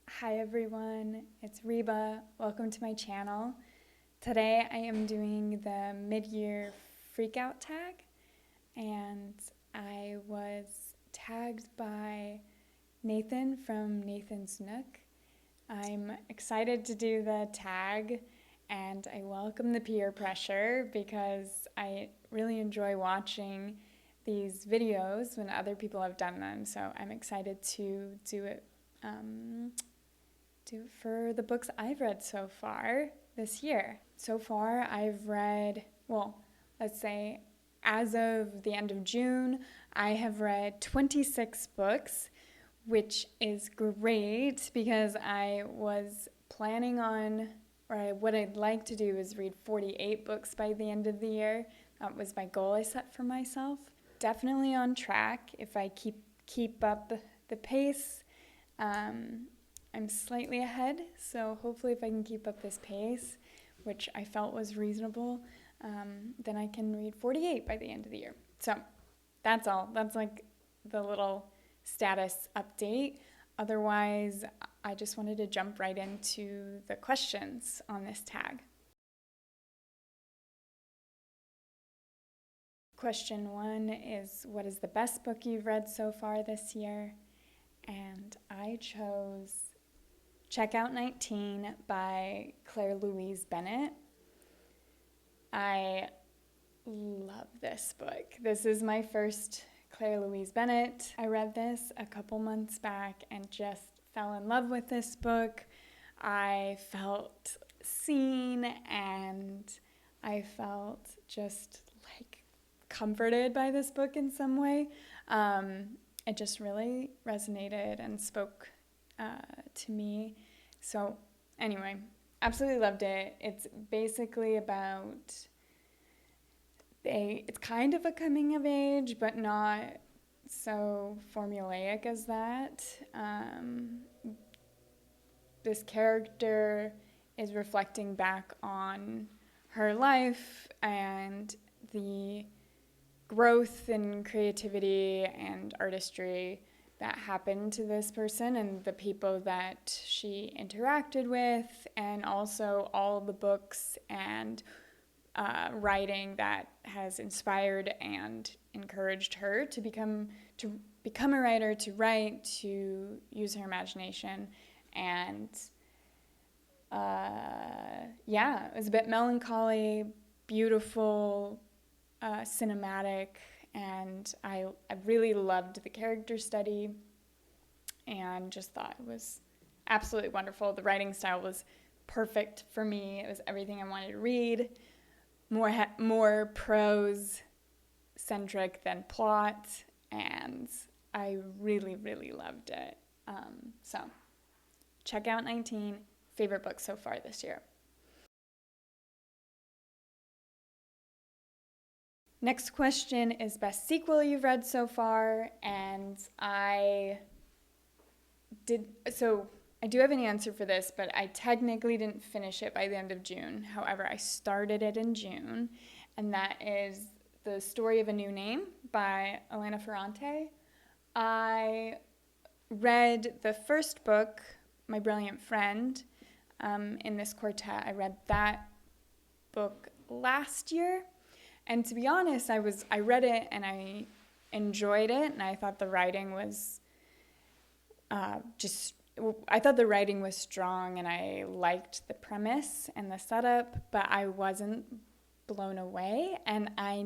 Hi everyone, it's Reba. Welcome to my channel. Today I am doing the mid-year freakout tag, and I was tagged by Nathan from Nathan's Nook. I'm excited to do the tag, and I welcome the peer pressure because I really enjoy watching these videos when other people have done them, so I'm excited to do it for the books I've read so far this year. So far, I've read, well, let's say as of the end of June, I have read 26 books, which is great because I was planning on, what I'd like to do is read 48 books by the end of the year. That was my goal I set for myself. Definitely on track if I keep up the pace. I'm slightly ahead, so hopefully if I can keep up this pace, which I felt was reasonable, then I can read 48 by the end of the year. So that's all. That's like the little status update. Otherwise, I just wanted to jump right into the questions on this tag. Question 1 is, what is the best book you've read so far this year? And I chose Checkout 19 by Claire Louise Bennett. I love this book. This is my first Claire Louise Bennett. I read this a couple months back and just fell in love with this book. I felt seen and I felt just like comforted by this book in some way. It just really resonated and spoke to me. So anyway, absolutely loved it. It's basically about it's kind of a coming of age, but not so formulaic as that. This character is reflecting back on her life and the growth and creativity and artistry that happened to this person and the people that she interacted with, and also all the books and writing that has inspired and encouraged her to become a writer, to write, to use her imagination. And yeah, it was a bit melancholy, beautiful, cinematic, and I really loved the character study and just thought it was absolutely wonderful. The writing style was perfect for me. It was everything I wanted to read. More prose centric than plot, and I really, really loved it. So Checkout 19, favorite book so far this year. Next question is best sequel you've read so far, and I do have an answer for this, but I technically didn't finish it by the end of June. However, I started it in June, and that is The Story of a New Name by Elena Ferrante. I read the first book, My Brilliant Friend, in this quartet. I read that book last year. And to be honest, I read it and I enjoyed it, and I thought the writing was strong, and I liked the premise and the setup, but I wasn't blown away. And I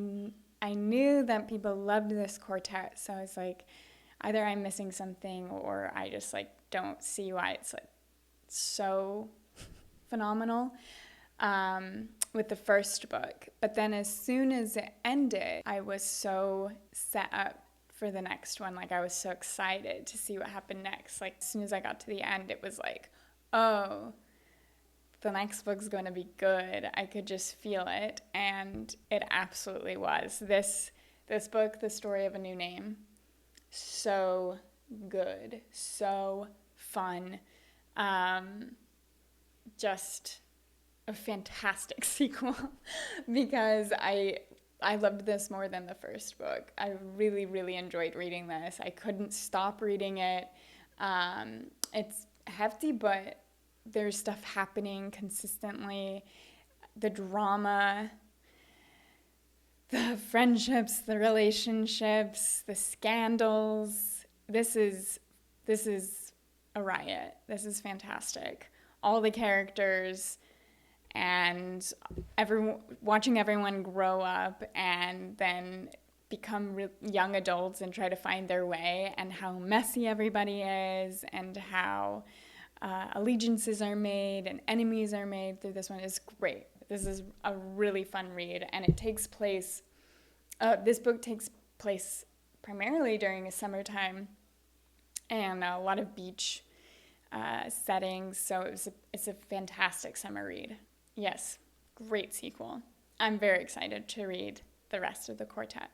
knew that people loved this quartet, so I was like, either I'm missing something or I just like don't see why it's like so phenomenal. With the first book. But then as soon as it ended, I was so set up for the next one. Like, I was so excited to see what happened next. Like, as soon as I got to the end, it was like, oh, the next book's going to be good. I could just feel it, and it absolutely was. This book, The Story of a New Name, so good, so fun. Just a fantastic sequel because I loved this more than the first book. I really, really enjoyed reading this. I couldn't stop reading it. It hefty, but there's stuff happening consistently. The drama, the friendships, the relationships, the scandals. This is a riot. This is fantastic. All the characters and watching everyone grow up and then become young adults and try to find their way, and how messy everybody is, and how allegiances are made and enemies are made through this one is great. This is a really fun read, and it takes place, this book takes place primarily during a summertime and a lot of beach settings, so it's a fantastic summer read. Yes, great sequel. I'm very excited to read the rest of the quartet.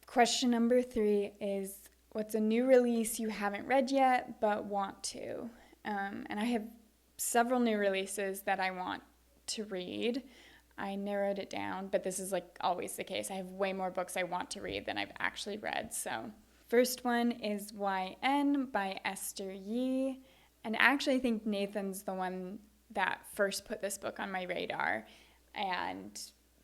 Question number 3 is, what's a new release you haven't read yet but want to? And I have several new releases that I want to read. I narrowed it down, but this is like always the case. I have way more books I want to read than I've actually read. So first one is YN by Esther Yi. And actually I think Nathan's the one that first put this book on my radar. And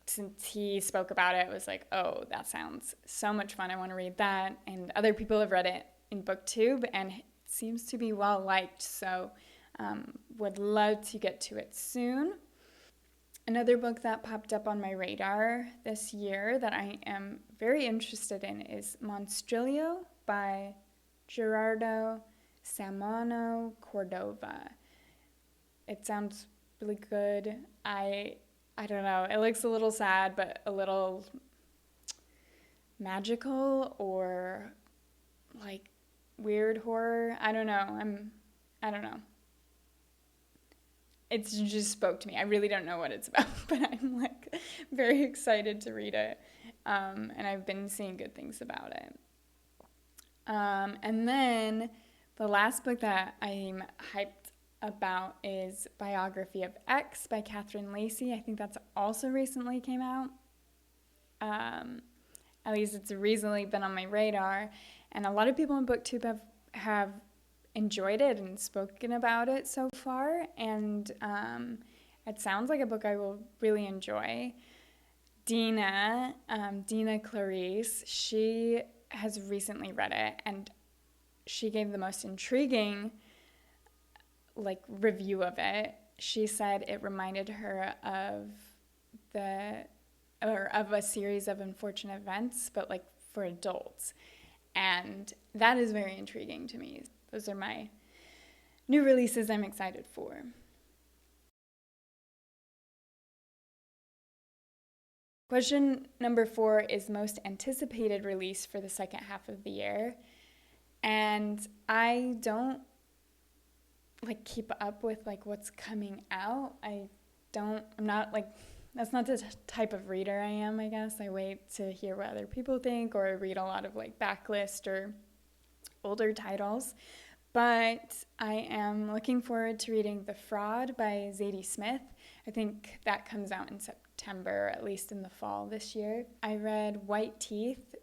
since he spoke about it, I was like, oh, that sounds so much fun. I want to read that. And other people have read it in BookTube, and it seems to be well liked. So would love to get to it soon. Another book that popped up on my radar this year that I am very interested in is Monstrillo by Gerardo Samano Cordova. It sounds really good. I don't know. It looks a little sad, but a little magical or like weird horror. I don't know. I don't know. It just spoke to me. I really don't know what it's about, but I'm like very excited to read it. And I've been seeing good things about it. And then the last book that I'm hyped about is Biography of X by Catherine Lacey. I think that's also recently came out. At least it's recently been on my radar. And a lot of people in BookTube have enjoyed it and spoken about it so far. And it sounds like a book I will really enjoy. Dina Clarice, she has recently read it, and she gave the most intriguing review of it. She said it reminded her of a series of unfortunate events, but for adults. And that is very intriguing to me. Those are my new releases I'm excited for. Question number 4 is most anticipated release for the second half of the year. And I don't keep up with what's coming out. That's not the type of reader I am, I guess. I wait to hear what other people think, or I read a lot of backlist or older titles. But I am looking forward to reading The Fraud by Zadie Smith. I think that comes out in September, at least in the fall this year. I read White Teeth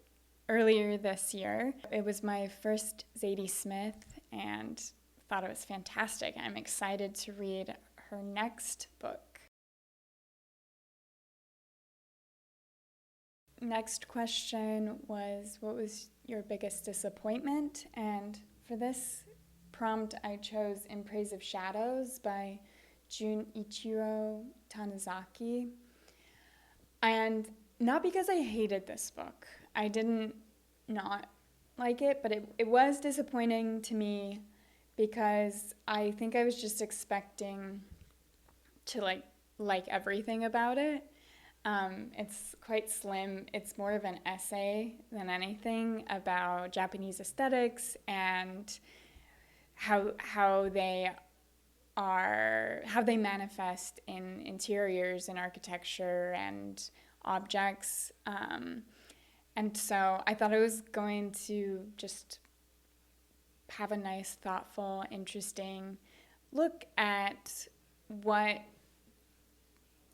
earlier this year. It was my first Zadie Smith, and thought it was fantastic. I'm excited to read her next book. Next question was, what was your biggest disappointment? And for this prompt, I chose In Praise of Shadows by Junichiro Tanizaki. And not because I hated this book. I didn't not like it, but it was disappointing to me because I think I was just expecting to like everything about it. It's quite slim. It's more of an essay than anything about Japanese aesthetics and how they manifest in interiors and architecture and objects. And so I thought it was going to just have a nice, thoughtful, interesting look at what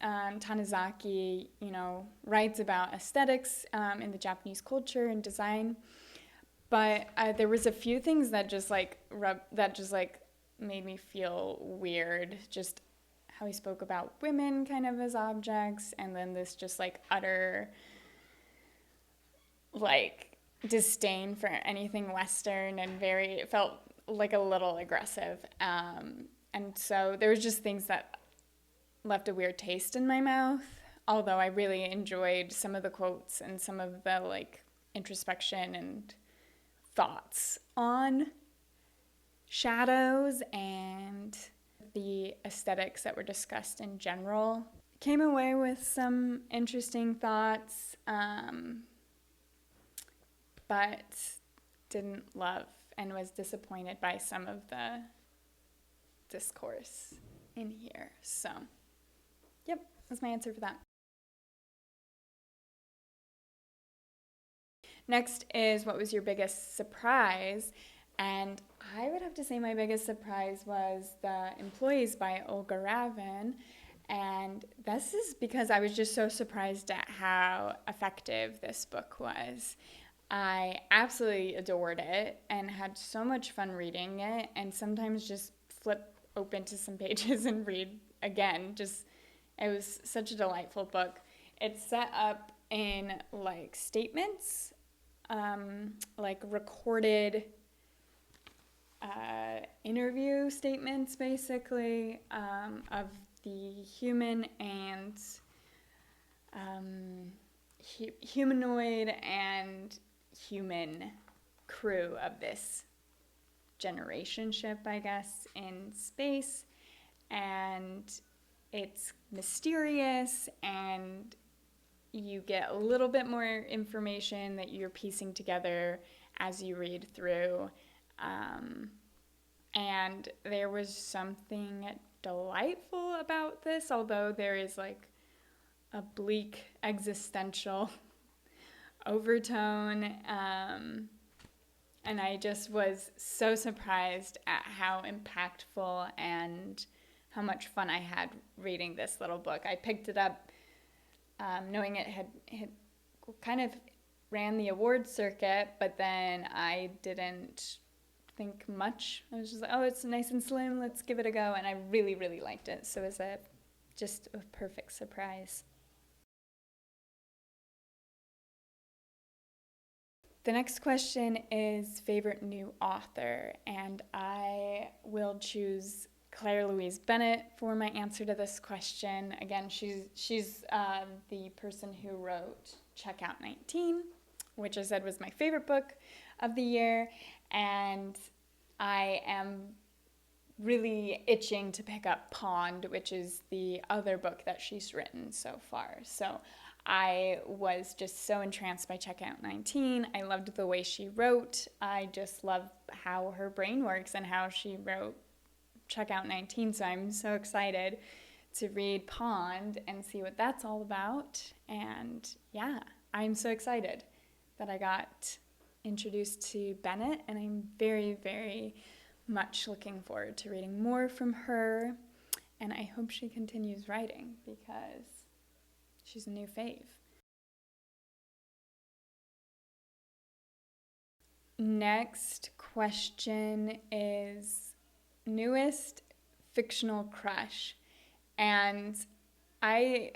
Tanizaki,,, writes about aesthetics in the Japanese culture and design. But there was a few things that just like made me feel weird. Just how he spoke about women kind of as objects, and then this just like utter like disdain for anything Western, and it felt like a little aggressive. And so there was just things that left a weird taste in my mouth. Although I really enjoyed some of the quotes and some of the like introspection and thoughts on shadows and the aesthetics that were discussed in general. Came away with some interesting thoughts, but didn't love and was disappointed by some of the discourse in here. So, yep, that's my answer for that. Next is, what was your biggest surprise? And I would have to say my biggest surprise was The Employees by Olga Ravin. And this is because I was just so surprised at how effective this book was. I absolutely adored it and had so much fun reading it, and sometimes just flip open to some pages and read again. It was such a delightful book. It's set up in like statements, like recorded interview statements, basically, of the human and humanoid and human crew of this generation ship, I guess, in space. And it's mysterious, and you get a little bit more information that you're piecing together as you read through. And there was something delightful about this, although there is like a bleak existential overtone. And I just was so surprised at how impactful and how much fun I had reading this little book. I picked it up knowing it had kind of ran the award circuit, but then I didn't think much. I was just like, oh, it's nice and slim, let's give it a go. And I really, really liked it. So it was just a perfect surprise. The next question is favorite new author, and I will choose Claire Louise Bennett for my answer to this question. Again, she's the person who wrote Checkout 19, which I said was my favorite book of the year, and I am really itching to pick up Pond, which is the other book that she's written so far. So I was just so entranced by Checkout 19. I loved the way she wrote. I just love how her brain works and how she wrote Checkout 19. So I'm so excited to read Pond and see what that's all about. And yeah, I'm so excited that I got introduced to Bennett, and I'm very, very much looking forward to reading more from her. And I hope she continues writing because she's a new fave. Next question is newest fictional crush. And I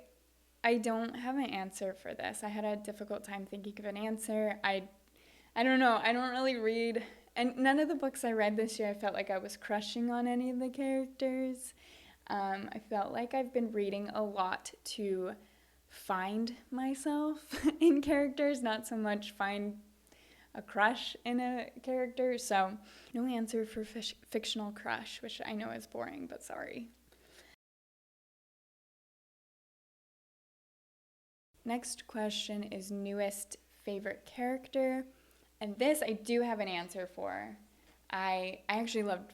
don't have an answer for this. I had a difficult time thinking of an answer. I don't know. I don't really read, and none of the books I read this year I felt like I was crushing on any of the characters. I felt like I've been reading a lot to find myself in characters, not so much find a crush in a character. So no answer for fictional crush, which I know is boring, but sorry. Next question is newest favorite character. And this I do have an answer for. I actually loved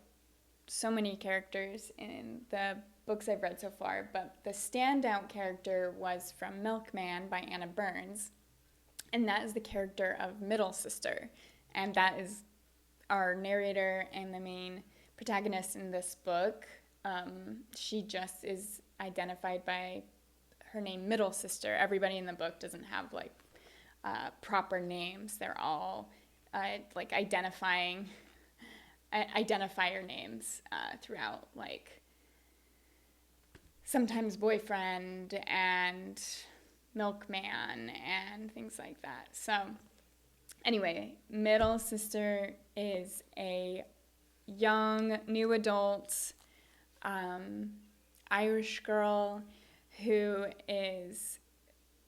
so many characters in the books I've read so far, but the standout character was from Milkman by Anna Burns, and that is the character of Middle Sister, and that is our narrator and the main protagonist in this book. She just is identified by her name, Middle Sister. Everybody in the book doesn't have like proper names. They're all like identifier names throughout, like sometimes boyfriend and milkman and things like that. So anyway, middle sister is a young, new adult Irish girl who is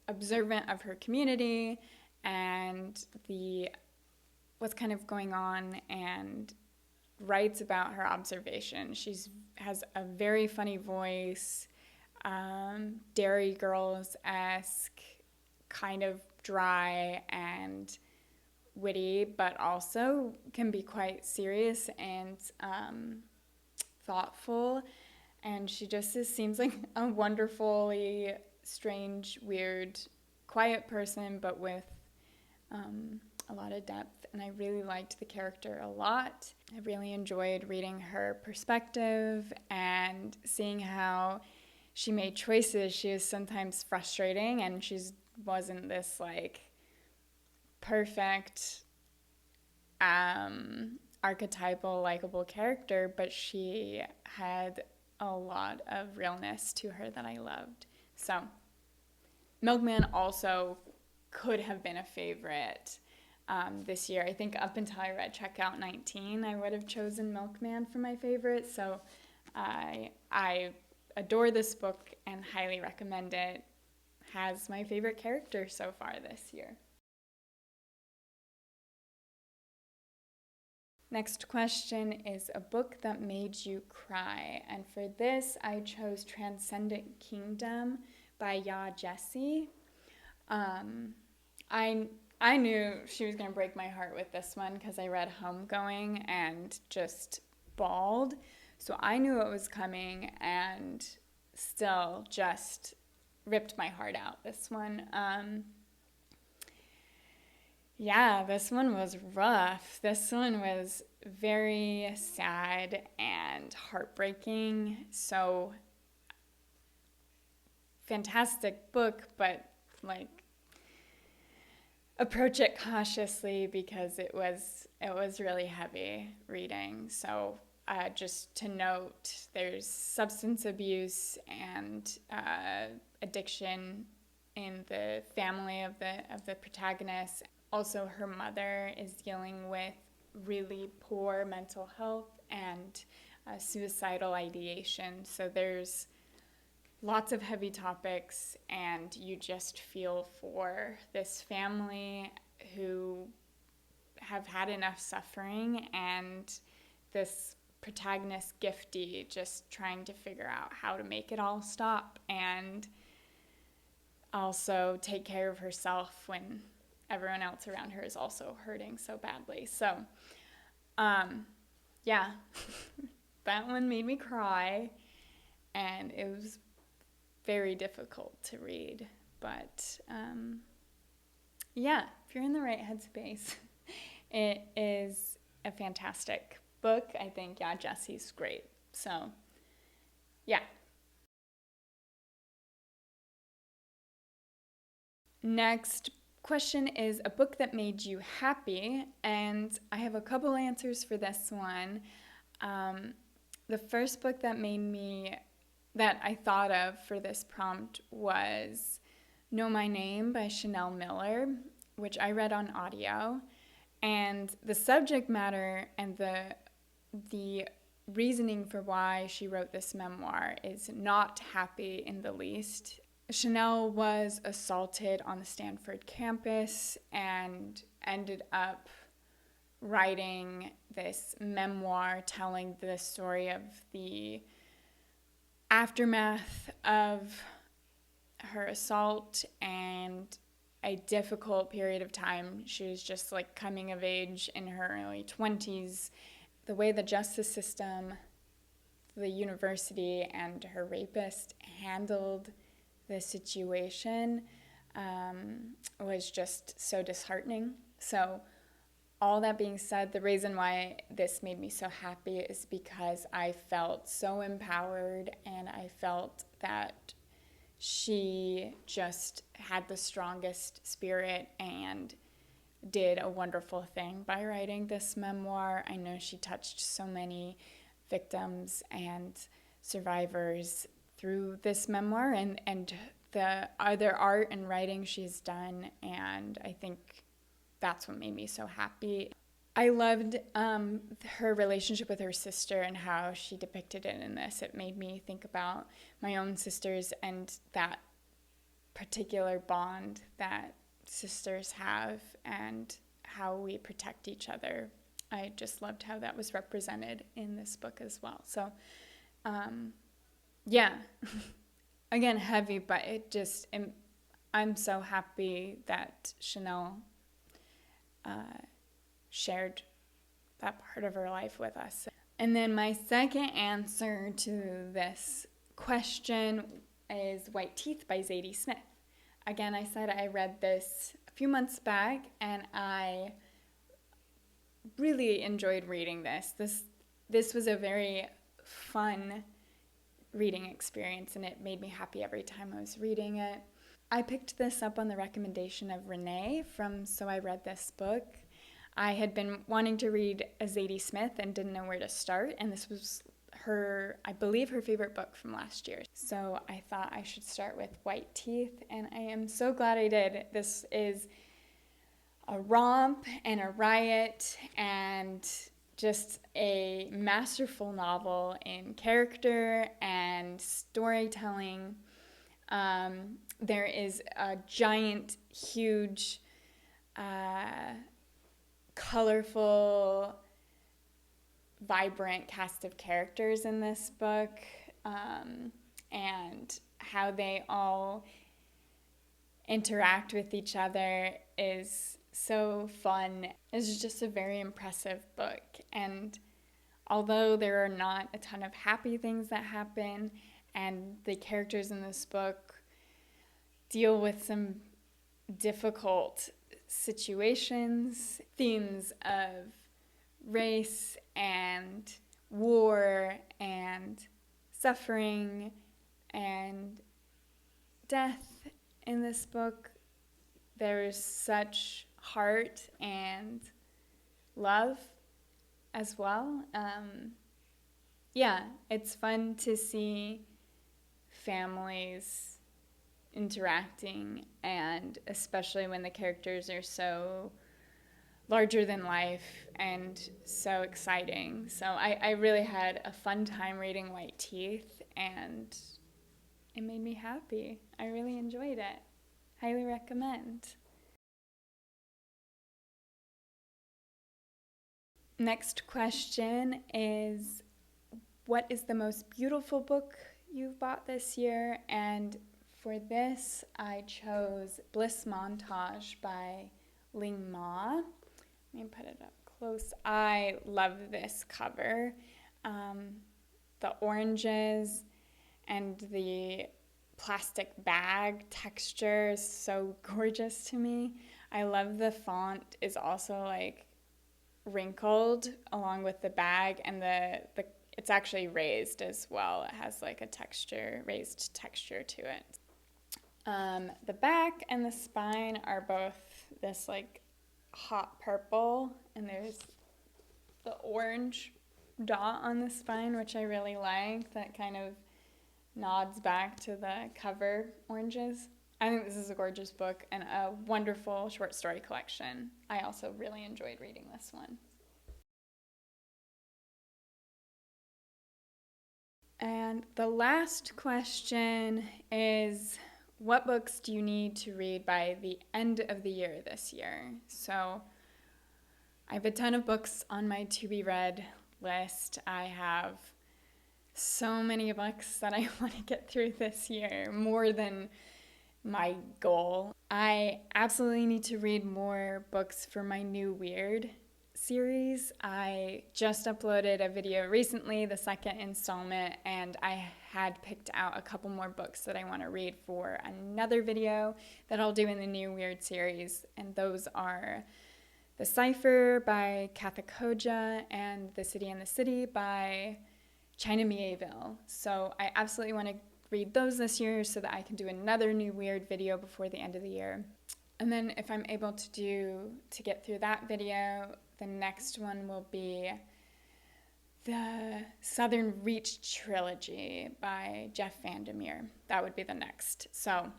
observant of her community and what's kind of going on, and writes about her observation. She has a very funny voice, Dairy Girls-esque, kind of dry and witty, but also can be quite serious and thoughtful. And she just seems like a wonderfully strange, weird, quiet person, but with a lot of depth. And I really liked the character a lot. I really enjoyed reading her perspective and seeing how she made choices. She was sometimes frustrating, and she wasn't this like perfect archetypal likable character, but she had a lot of realness to her that I loved. So Milkman also could have been a favorite this year. I think up until I read Checkout 19, I would have chosen Milkman for my favorite. So I adore this book and highly recommend it. Has my favorite character so far this year. Next question is a book that made you cry. And for this, I chose Transcendent Kingdom by Yaa Gyasi. I knew she was going to break my heart with this one because I read Homegoing and just bawled. So I knew it was coming and still just ripped my heart out, this one. Yeah, this one was rough. This one was very sad and heartbreaking. So fantastic book, but like approach it cautiously because it was really heavy reading. So just to note, there's substance abuse and addiction in the family of the protagonist. Also, her mother is dealing with really poor mental health and suicidal ideation. So there's lots of heavy topics, and you just feel for this family who have had enough suffering, and this protagonist, Gifty, just trying to figure out how to make it all stop and also take care of herself when everyone else around her is also hurting so badly. So, yeah, that one made me cry, and it was very difficult to read. But, yeah, if you're in the right headspace, it is a fantastic book. I think, yeah, Jesse's great. So, yeah. Next question is a book that made you happy, and I have a couple answers for this one. The first book that I thought of for this prompt was Know My Name by Chanel Miller, which I read on audio. And the subject matter and the reasoning for why she wrote this memoir is not happy in the least. Chanel was assaulted on the Stanford campus and ended up writing this memoir telling the story of the aftermath of her assault and a difficult period of time. She was just like coming of age in her early 20s. The way the justice system, the university, and her rapist handled the situation was just so disheartening. So all that being said, the reason why this made me so happy is because I felt so empowered, and I felt that she just had the strongest spirit and did a wonderful thing by writing this memoir. I know she touched so many victims and survivors through this memoir and the other art and writing she's done, and I think that's what made me so happy. I loved her relationship with her sister and how she depicted it in this. It made me think about my own sisters and that particular bond that sisters have and how we protect each other. I just loved how that was represented in this book as well. So, yeah, again, heavy, but I'm so happy that Chanel shared that part of her life with us. And then my second answer to this question is White Teeth by Zadie Smith. Again, I said I read this a few months back, and I really enjoyed reading this. This was a very fun reading experience, and it made me happy every time I was reading it. I picked this up on the recommendation of Renee from So I Read This Book. I had been wanting to read a Zadie Smith and didn't know where to start, and this was I believe her favorite book from last year. So I thought I should start with White Teeth, and I am so glad I did. This is a romp and a riot and just a masterful novel in character and storytelling. There is a giant, huge, colorful, vibrant cast of characters in this book, and how they all interact with each other is so fun. It's just a very impressive book, and although there are not a ton of happy things that happen, and the characters in this book deal with some difficult situations, themes of race and war and suffering and death in this book, there is such heart and love as well. Yeah, it's fun to see families interacting, and especially when the characters are so larger than life and so exciting. So I really had a fun time reading White Teeth, and it made me happy. I really enjoyed it. Highly recommend. Next question is, what is the most beautiful book you've bought this year? And for this, I chose Bliss Montage by Ling Ma. Let me put it up close. I love this cover. The oranges and the plastic bag texture is so gorgeous to me. I love the font is also like wrinkled along with the bag, and the it's actually raised as well. It has like a raised texture to it. The back and the spine are both this like hot purple, and there's the orange dot on the spine, which I really like. That kind of nods back to the cover oranges. I think this is a gorgeous book and a wonderful short story collection. I also really enjoyed reading this one. And the last question is, what books do you need to read by the end of the year this year? So I have a ton of books on my to-be-read list. I have so many books that I want to get through this year, more than my goal. I absolutely need to read more books for my new Weird series. I just uploaded a video recently, the second installment, and I had picked out a couple more books that I want to read for another video that I'll do in the new Weird series, and those are The Cipher by Katha Koja and The City and the City by China Mieville. So I absolutely want to read those this year so that I can do another new Weird video before the end of the year. And then if I'm able to get through that video, the next one will be the Southern Reach trilogy by Jeff Vandermeer. That would be the next. So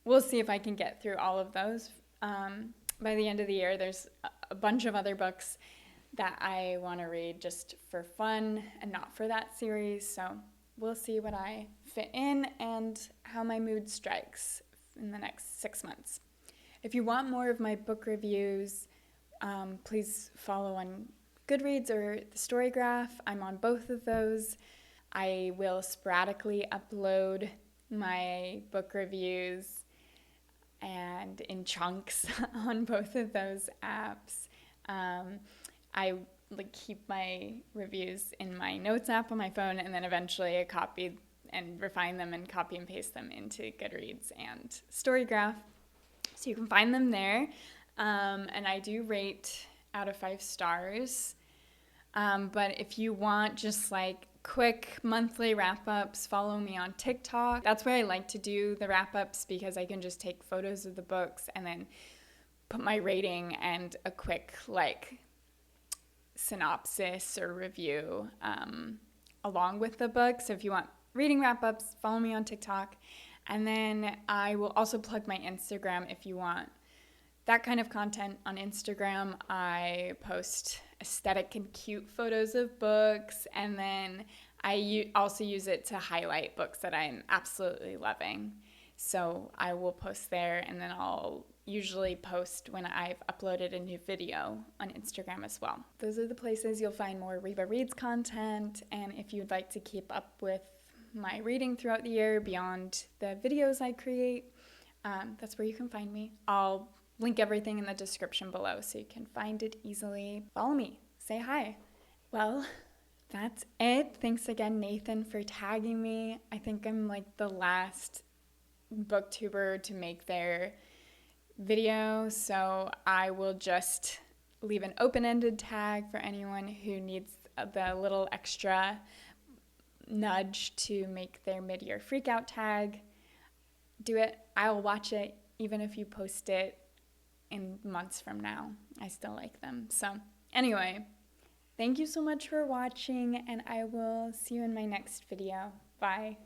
we'll see if I can get through all of those. By the end of the year, there's a bunch of other books that I want to read just for fun and not for that series. So we'll see what I fit in and how my mood strikes in the next 6 months. If you want more of my book reviews, please follow on Goodreads or the Storygraph. I'm on both of those. I will sporadically upload my book reviews and in chunks on both of those apps. I keep my reviews in my notes app on my phone, and then eventually I copy and refine them and copy and paste them into Goodreads and Storygraph. So you can find them there. And I do rate out of 5 stars. But if you want just quick monthly wrap-ups, follow me on TikTok. That's where I like to do the wrap-ups because I can just take photos of the books and then put my rating and a quick synopsis or review along with the book. So if you want reading wrap-ups, follow me on TikTok. And then I will also plug my Instagram if you want that kind of content on Instagram. I post aesthetic and cute photos of books, and then I also use it to highlight books that I'm absolutely loving. So I will post there, and then I'll usually post when I've uploaded a new video on Instagram as well. Those are the places you'll find more Reba Reads content, and if you'd like to keep up with my reading throughout the year beyond the videos I create, that's where you can find me. I'll link everything in the description below so you can find it easily. Follow me. Say hi. Well, that's it. Thanks again, Nathan, for tagging me. I think I'm the last booktuber to make their video, so I will just leave an open-ended tag for anyone who needs the little extra nudge to make their mid-year freakout tag. Do it. I'll watch it even if you post it in months from now. I still like them. So anyway, thank you so much for watching, and I will see you in my next video. Bye.